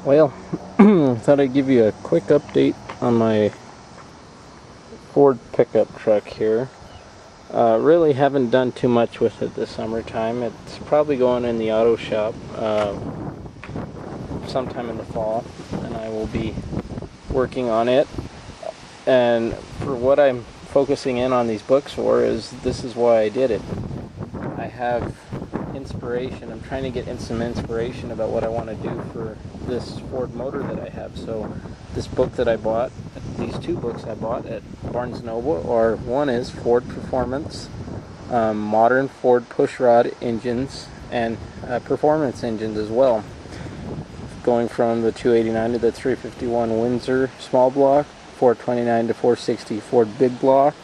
Well, thought I'd give you a quick update on my Ford pickup truck here. Really haven't done too much with it this summertime. It's probably going in the auto shop sometime in the fall, and I will be working on it. And for what I'm focusing in on these books for is this is why I did it. I have inspiration. I'm trying to get some inspiration about what I want to do for this Ford motor that I have. So this book that I bought, these two books I bought at Barnes & Noble, or one is Ford Performance, modern Ford pushrod engines, and performance engines as well. Going from the 289 to the 351 Windsor small block, 429 to 460 Ford big block,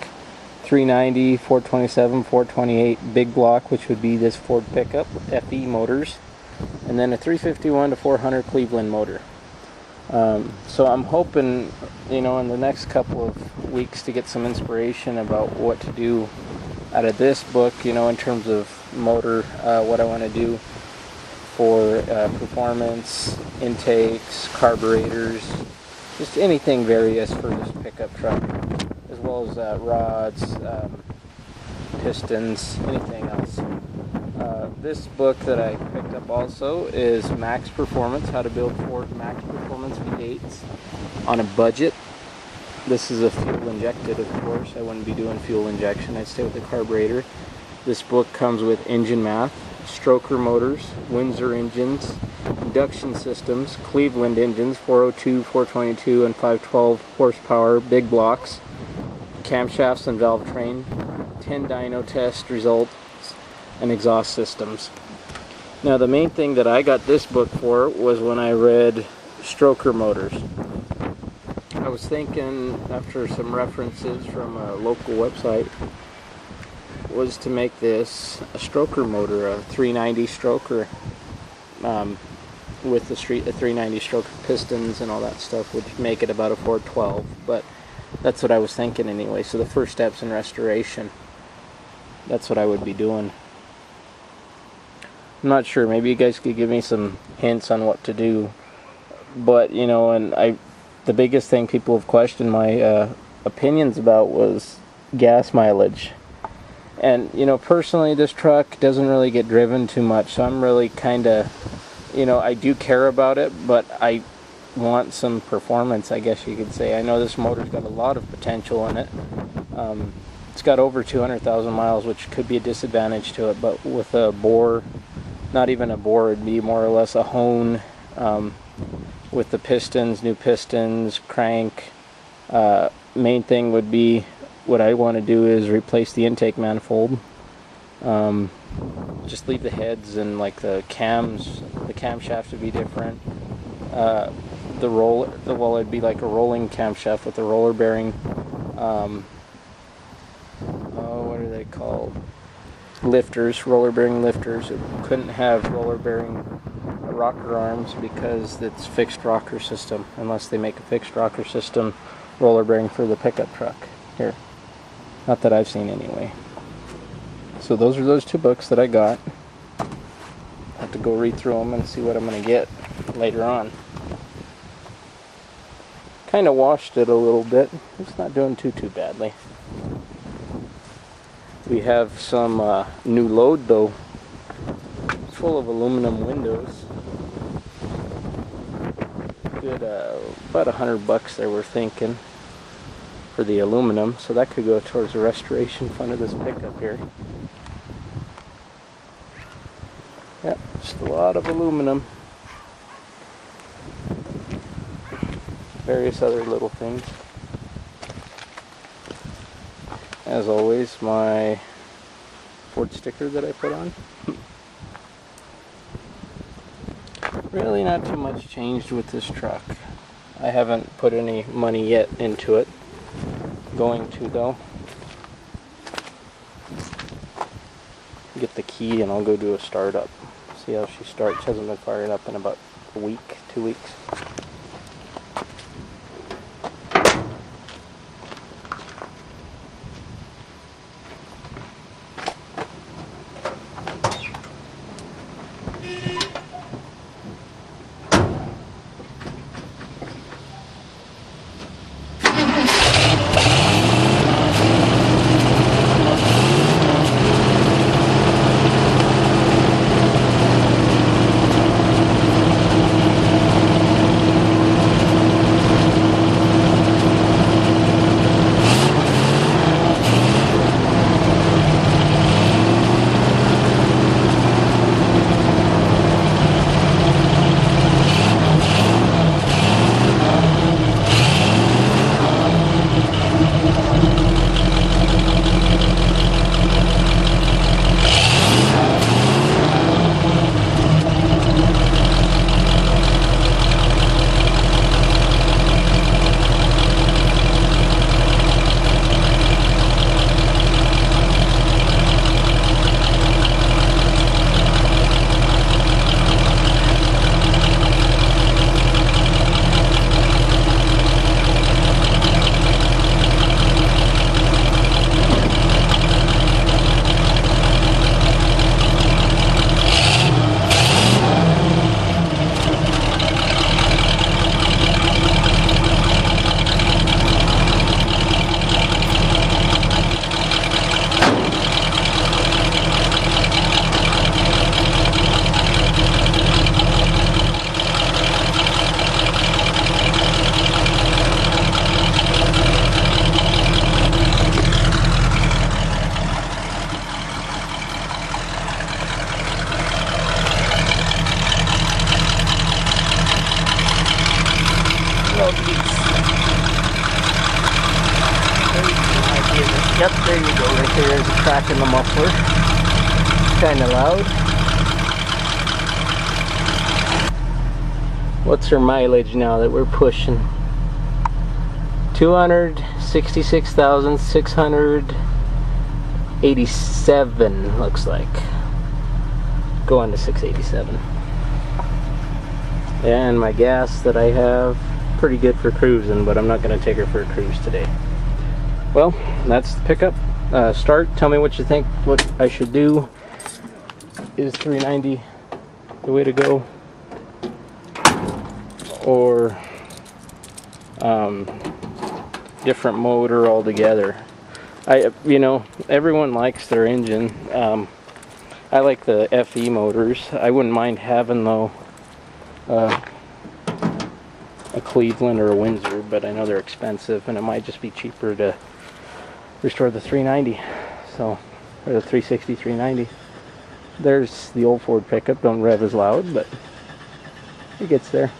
390, 427, 428 big block, which would be this Ford pickup, FE motors, and then a 351 to 400 Cleveland motor. So I'm hoping, in the next couple of weeks to get some inspiration about what to do out of this book, in terms of motor, what I want to do for performance, intakes, carburetors, just anything various for this pickup truck, as well as rods, pistons, anything else. This book that I picked up also is Max Performance, How to Build Ford Max Performance V8s on a Budget. This is a fuel injected, of course. I wouldn't be doing fuel injection. I'd stay with the carburetor. This book comes with engine math, stroker motors, Windsor engines, induction systems, Cleveland engines, 402, 422, and 512 horsepower, big blocks, camshafts and valve train, 10 dyno test results, and exhaust systems. Now the main thing that I got this book for was when I read stroker motors. I was thinking, after some references from a local website, was to make this a stroker motor, a 390 stroker, with the 390 stroker pistons and all that stuff, would make it about a 412, but that's what I was thinking anyway. So the first steps in restoration, that's what I would be doing. I'm not sure, maybe you guys could give me some hints on what to do, but the biggest thing people have questioned my opinions about was gas mileage. And personally, this truck doesn't really get driven too much, so I'm really kind of, I do care about it, but I want some performance, I guess you could say. I know this motor's got a lot of potential in it. It's got over 200,000 miles, which could be a disadvantage to it, but with a bore, not even a bore, it'd be more or less a hone, with the pistons, new pistons, crank. Main thing would be, what I want to do is replace the intake manifold. Just leave the heads, and like the camshafts would be different. It'd be like a rolling camshaft with a roller bearing, what are they called? Roller bearing lifters. It couldn't have roller bearing rocker arms because it's fixed rocker system, unless they make a fixed rocker system roller bearing for the pickup truck here. Not that I've seen anyway. So those are those two books that I got. I have to go read through them and see what I'm going to get later on. Kind of washed it a little bit. It's not doing too badly. We have some new load though. It's full of aluminum windows. Good, about $100 they were thinking for the aluminum, so that could go towards the restoration fund of this pickup here. Yep, just a lot of aluminum. Various other little things. As always, my Ford sticker that I put on. Really not too much changed with this truck. I haven't put any money yet into it. Going to though. Get the key and I'll go do a startup. See how she starts. Hasn't been fired up in about a week, 2 weeks. love these. Yep, there you go. Right there is a crack in the muffler. Kind of loud. What's her mileage now that we're pushing? 266,687 looks like. Going to 687. And my gas that I have, pretty good for cruising, but I'm not going to take her for a cruise today. Well, that's the pickup. Start. Tell me what you think. What I should do. Is 390 the way to go, or different motor altogether? You know, everyone likes their engine. I like the FE motors. I wouldn't mind having though a Cleveland or a Windsor, but I know they're expensive, and it might just be cheaper to restore the 390. So, or the 360 390. There's the old Ford pickup. Don't rev as loud, but it gets there.